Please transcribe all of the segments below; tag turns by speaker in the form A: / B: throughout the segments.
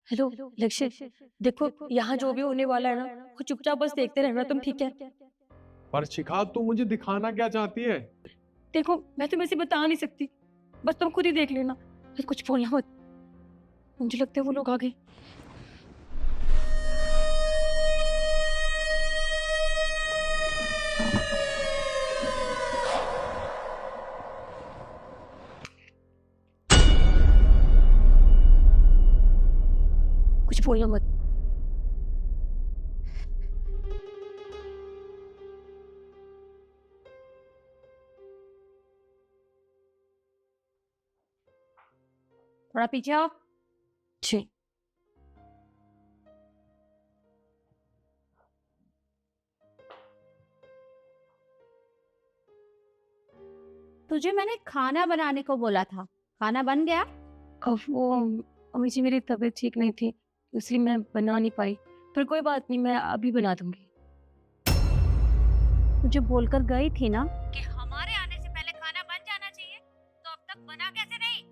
A: Hello लक्ष्य, देखो यहाँ जो भी होने वाला है ना, वो चुपचाप बस देखते रहना। तुम ठीक है?
B: पर शिखा, तू मुझे दिखाना क्या चाहती है?
A: देखो मैं तुम्हें ऐसे बता नहीं सकती, बस तुम खुद ही देख लेना। फिर कुछ बोलना मत। मुझे लगता है वो लोग आ गए। कुछ बोलना मत।
C: थोड़ा पीछे आओ।
A: जी।
C: तुझे मैंने खाना बनाने को बोला था, खाना बन गया?
A: अब वो अम्मी जी, मेरी तबीयत ठीक नहीं थी, इसलिए मैं बना नहीं पाई। पर कोई बात नहीं, मैं अभी बना दूंगी।
C: तुझे बोलकर गई थी ना कि हमारे आने से पहले खाना बन जाना चाहिए, तो अब तक बना कैसे नहीं?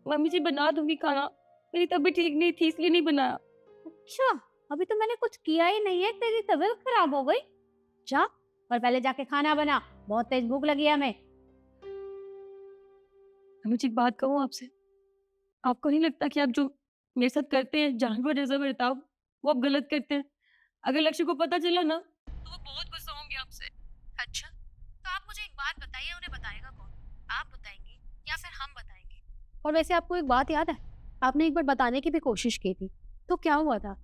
A: मम्मी जी बना दूंगी खाना, मेरी तबीयत ठीक नहीं थी इसलिए नहीं बनाया।
C: अच्छा, अभी तो मैंने कुछ किया ही नहीं है, तेरी तबीयत खराब हो गई। जा, और पहले जाके खाना बना, बहुत तेज भूख लगी है हमें।
A: मम्मी जी एक बात कहूँ आपसे, आपको नहीं लगता कि आप जो मेरे साथ करते हैं जानवर जैसा बर्ताव, वो आप गलत करते हैं? अगर लक्ष्य को पता चला ना, तो वो बहुत गुस्सा होंगे आपसे।
C: अच्छा, तो आप मुझे एक बात बताइए, उन्हें बताएगा कौन? आप बताएंगी या फिर हम बताएंगे? और वैसे आपको एक बात याद है, आपने एक बार बताने की भी कोशिश की थी, तो क्या हुआ था?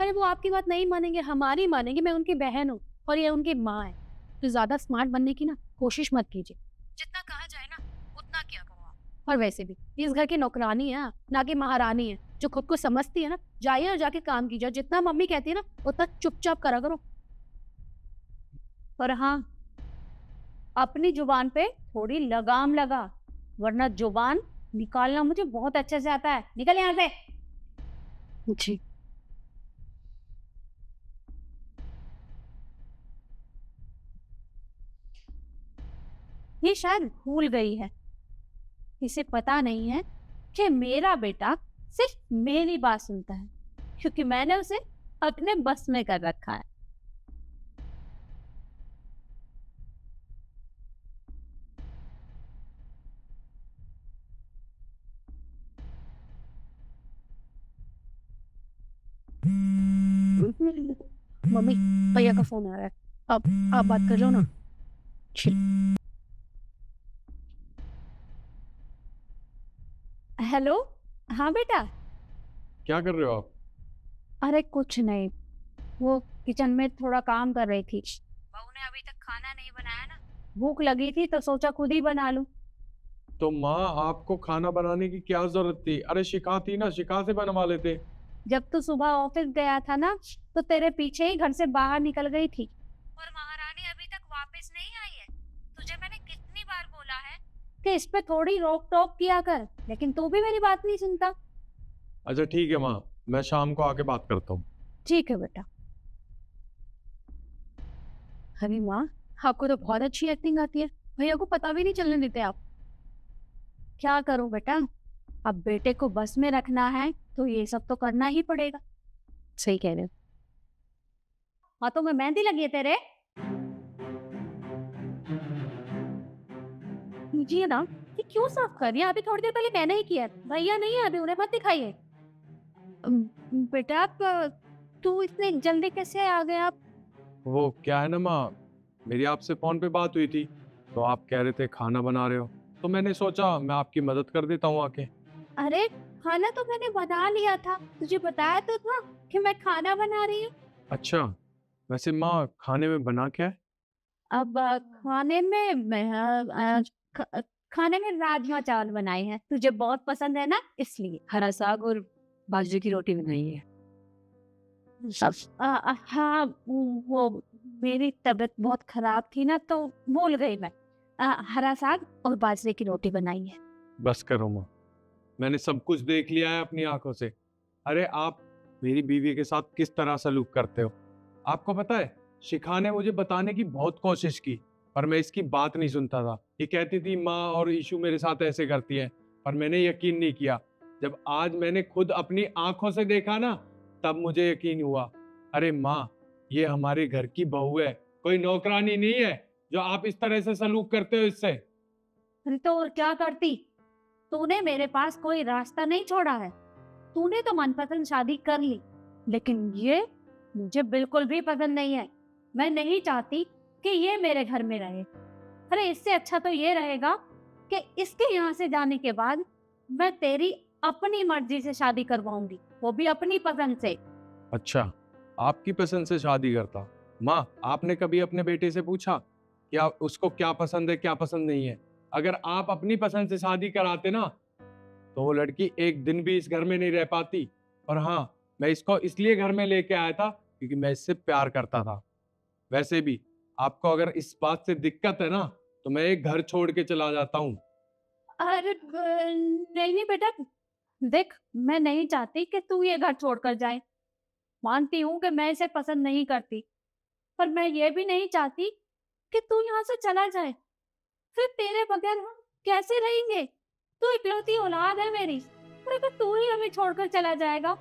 C: अरे वो आपकी बात नहीं मानेंगे, हमारी मानेंगे। मैं उनकी बहन हूँ और ये उनकी माँ है। तो ज्यादा स्मार्ट बनने की ना कोशिश मत कीजिए, जितना कहा जाए ना उतना किया करो आप। और वैसे भी इस घर की नौकरानी है, ना कि महारानी है जो खुद को समझती है ना। जाइए और जाके काम कीजिए, जितना मम्मी कहती है ना उतना चुपचाप करा करो। और हाँ, अपनी जुबान पे थोड़ी लगाम लगा, वरना जुबान निकालना मुझे बहुत अच्छे से आता है। निकल यहाँ से।
A: जी।
C: ये शायद भूल गई है, इसे पता नहीं है कि मेरा बेटा सिर्फ मेरी बात सुनता है, क्योंकि मैंने उसे अपने बस में कर रखा है।
A: मम्मी, भैया का फोन आ रहा है। अब आप बात कर लो ना।
C: हेलो। हाँ बेटा।
B: क्या कर रहे हो आप?
C: अरे कुछ नहीं, वो किचन में थोड़ा काम कर रही थी। बहू ने अभी तक खाना नहीं बनाया ना, भूख लगी थी तो सोचा खुद ही बना लूं।
B: तो माँ, आपको खाना बनाने की क्या जरूरत थी? अरे शिखा थी ना, शिखा से बनवा लेते।
C: जब तू सुबह ऑफिस गया था ना, तो तेरे पीछे ही घर से बाहर निकल गई थी। और महारानी अभी तक वापस नहीं आई है। तुझे मैंने कितनी बार बोला है कि इस पे थोड़ी रोक टोक किया कर, लेकिन तू भी मेरी बात नहीं सुनता।
B: अच्छा ठीक है माँ, मैं शाम को आके बात करता हूँ।
C: ठीक है बेटा।
A: अरे माँ, आपको तो बहुत अच्छी एक्टिंग आती है, भैया को पता भी नहीं चलने देते आप।
C: क्या करूं बेटा, अब बेटे को बस में रखना है तो ये सब तो करना ही पड़ेगा।
A: सही कह रहे हो।
C: हाथों में मेहंदी लगी है तेरे। कीजिए ना, ये क्यों साफ कर रही है? अभी थोड़ी देर पहले मैंने ही किया है। भैया नहीं है अभी, उन्हें मत दिखाइए। बेटा आप, तू इतने जल्दी कैसे आ गए आप?
B: वो क्या है ना माँ, मेरी आपसे फोन पे बात हुई थी, तो आप कह रहे थे खाना बना रहे हो, तो मैंने सोचा मैं आपकी मदद कर देता हूँ आके।
C: अरे खाना तो मैंने बना लिया था, तुझे बताया तो था कि मैं खाना बना रही हूँ।
B: अच्छा, वैसे माँ खाने में बना क्या है?
C: अब खाने में खाने में राजमा चावल बनाए हैं, तुझे बहुत पसंद है ना इसलिए।
A: हरा साग और बाजरे की रोटी बनाई है।
C: हाँ, वो मेरी तबीयत बहुत खराब थी ना, तो भूल गई मैं। हरा साग और बाजरे की रोटी बनाई है।
B: बस करो माँ, मैंने सब कुछ देख लिया है अपनी आंखों से। अरे आप मेरी बीवी के साथ किस तरह सलूक करते हो? आपको पता है, शिखा ने मुझे बताने की बहुत कोशिश की, पर मैं इसकी बात नहीं सुनता था। ये कहती थी माँ और ईशु मेरे साथ ऐसे करती है, पर मैंने यकीन नहीं किया। जब आज मैंने खुद अपनी आंखों से देखा ना, तब मुझे यकीन हुआ। अरे माँ, ये हमारे घर की बहू है, कोई नौकरानी नहीं है जो आप इस तरह से सलूक करते हो इससे।
C: अरे तो और क्या करती? तूने मेरे पास कोई रास्ता नहीं छोड़ा है। तूने तो मनपसंद शादी कर ली, लेकिन ये मुझे बिल्कुल भी पसंद नहीं है। मैं नहीं चाहती कि ये मेरे घर में रहे। अरे इससे अच्छा तो ये रहेगा कि इसके यहाँ से जाने के बाद मैं तेरी अपनी मर्जी से शादी करवाऊंगी, वो भी अपनी पसंद से।
B: अच्छा, आपकी पसंद से शादी करता? माँ, आपने कभी अपने बेटे से पूछा कि आप उसको क्या पसंद है क्या पसंद नहीं है? अगर आप अपनी पसंद से शादी कराते ना, तो वो लड़की एक दिन भी इस घर में नहीं रह पाती। और हाँ, मैं इसको इसलिए घर में लेके आया था क्योंकि मैं इससे प्यार करता था। वैसे भी आपको अगर इस बात से दिक्कत है ना, तो मैं एक घर छोड़ के चला जाता हूँ।
C: अरे नहीं नहीं बेटा, देख मैं नहीं चाहती कि तू ये घर छोड़कर जाए। मानती हूँ कि मैं इसे पसंद नहीं करती, पर मैं ये भी नहीं चाहती कि तू यहाँ से चला जाए। फिर तेरे बगैर हम कैसे रहेंगे? तू इकलौती औलाद है मेरी, और अगर तू ही हमें छोड़कर चला जाएगा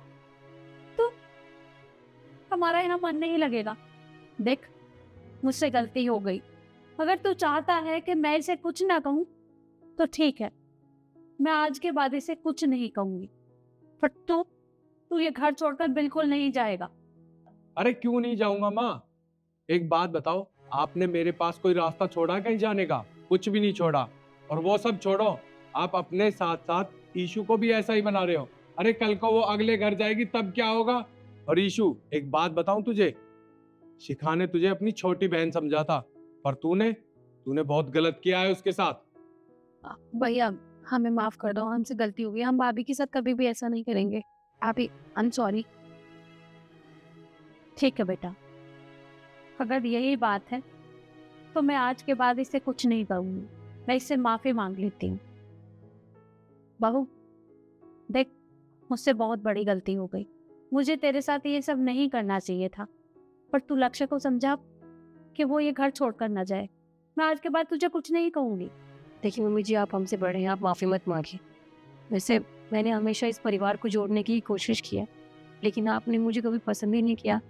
C: तो हमारा यहाँ मन नहीं लगेगा। देख, मुझसे गलती हो गई। अगर तू चाहता है कि मैं इसे कुछ ना कहूँ तो ठीक है, मैं आज के बाद इसे कुछ नहीं कहूंगी। पर तू ये घर छोड़कर बिल्कुल नहीं जाएगा।
B: अरे क्यों नहीं जाऊंगा माँ? एक बात बताओ, आपने मेरे पास कोई रास्ता छोड़ा कहीं जाने का? कुछ भी नहीं छोड़ा। और वो सब छोड़ो, आप अपने साथ साथ ईशु को भी ऐसा ही बना रहे हो। अरे कल को वो अगले घर जाएगी तब क्या होगा? और ईशु, एक बात बताऊं तुझे, शिखा ने तुझे अपनी छोटी बहन समझा था, पर तूने बहुत गलत किया है उसके साथ।
C: भैया हमें माफ कर दो, हमसे गलती हो गई। हम भाभी के साथ कभी भी ऐसा नहीं करेंगे। भाभी, आई एम सॉरी। ठीक है बेटा, अगर यही बात है तो मैं आज के बाद इसे कुछ नहीं करूंगी। मैं इससे माफी मांग लेती हूँ। बहू देख, मुझसे बहुत बड़ी गलती हो गई। मुझे तेरे साथ ये सब नहीं करना चाहिए था, पर तू लक्ष्य को समझा कि वो ये घर छोड़कर ना जाए। मैं आज के बाद तुझे कुछ नहीं कहूंगी।
A: देखिए मम्मी जी, आप हमसे बड़े हैं, आप माफ़ी मत मांगिए। वैसे मैंने हमेशा इस परिवार को जोड़ने की कोशिश की है, लेकिन आपने मुझे कभी पसंद ही नहीं किया।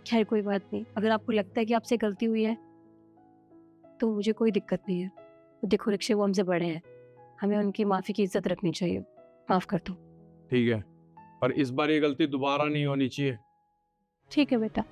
A: खैर कोई बात नहीं, अगर आपको लगता है कि आपसे गलती हुई है तो मुझे कोई दिक्कत नहीं है। तो देखो रिक्शे, वो हमसे बड़े हैं, हमें उनकी माफ़ी की इज्जत रखनी चाहिए। माफ़ कर दो।
B: ठीक है, पर इस बार ये गलती दोबारा नहीं होनी चाहिए।
C: ठीक है बेटा।